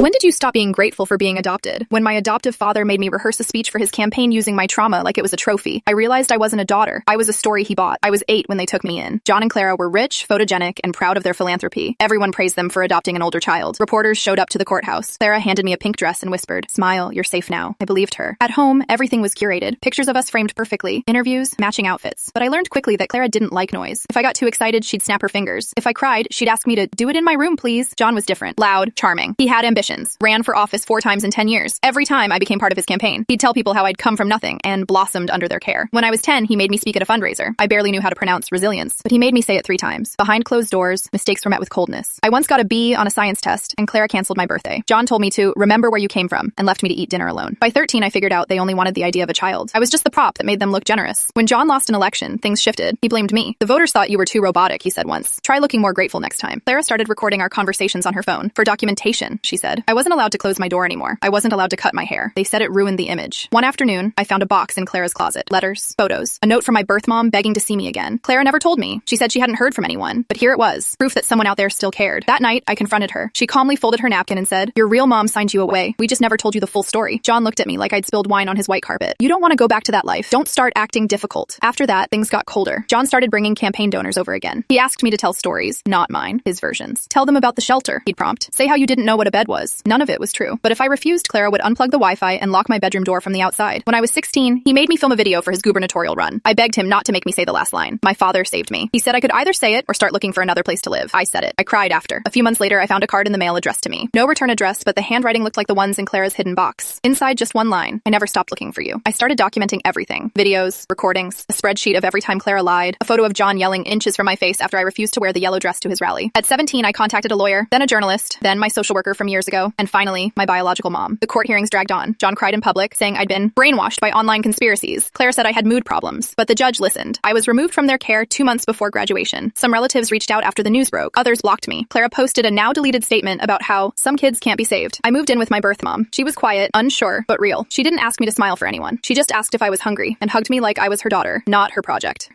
When did you stop being grateful for being adopted? When my adoptive father made me rehearse a speech for his campaign using my trauma like it was a trophy, I realized I wasn't a daughter. I was a story he bought. I was 8 when they took me in. John and Clara were rich, photogenic, and proud of their philanthropy. Everyone praised them for adopting an older child. Reporters showed up to the courthouse. Clara handed me a pink dress and whispered, "Smile, you're safe now." I believed her. At home, everything was curated. Pictures of us framed perfectly. Interviews, matching outfits. But I learned quickly that Clara didn't like noise. If I got too excited, she'd snap her fingers. If I cried, she'd ask me to do it in my room, please. John was different. Loud, charming. He had ambitions. Ran for office 4 times in 10 years. Every time I became part of his campaign, he'd tell people how I'd come from nothing and blossomed under their care. When I was 10, he made me speak at a fundraiser. I barely knew how to pronounce resilience, but he made me say it 3 times. Behind closed doors, mistakes were met with coldness. I once got a B on a science test, and Clara canceled my birthday. John told me to remember where you came from and left me to eat dinner alone. By 13, I figured out they only wanted the idea of a child. I was just the prop that made them look generous. When John lost an election, things shifted. He blamed me. "The voters thought you were too robotic," he said once. "Try looking more grateful next time." Clara started recording our conversations on her phone. "For documentation," she said. I wasn't allowed to close my door anymore. I wasn't allowed to cut my hair. They said it ruined the image. One afternoon, I found a box in Clara's closet. Letters, photos, a note from my birth mom begging to see me again. Clara never told me. She said she hadn't heard from anyone. But here it was. Proof that someone out there still cared. That night, I confronted her. She calmly folded her napkin and said, "Your real mom signed you away. We just never told you the full story." John looked at me like I'd spilled wine on his white carpet. "You don't want to go back to that life. Don't start acting difficult." After that, things got colder. John started bringing campaign donors over again. He asked me to tell stories, not mine, his versions. "Tell them about the shelter," he'd prompt. "Say how you didn't know what a bed was." None of it was true. But if I refused, Clara would unplug the Wi-Fi and lock my bedroom door from the outside. When I was 16, he made me film a video for his gubernatorial run. I begged him not to make me say the last line. My father saved me. He said I could either say it or start looking for another place to live. I said it. I cried after. A few months later, I found a card in the mail addressed to me. No return address, but the handwriting looked like the ones in Clara's hidden box. Inside, just one line. "I never stopped looking for you." I started documenting everything. Videos, recordings, a spreadsheet of every time Clara lied, a photo of John yelling inches from my face after I refused to wear the yellow dress to his rally. At 17, I contacted a lawyer, then a journalist, then my social worker from years ago, and finally, my biological mom. The court hearings dragged on. John cried in public, saying I'd been brainwashed by online conspiracies. Clara said I had mood problems, but the judge listened. I was removed from their care 2 months before graduation. Some relatives reached out after the news broke. Others blocked me. Clara posted a now-deleted statement about how some kids can't be saved. I moved in with my birth mom. She was quiet, unsure, but real. She didn't ask me to smile for anyone. She just asked if I was hungry and hugged me like I was her daughter, not her project.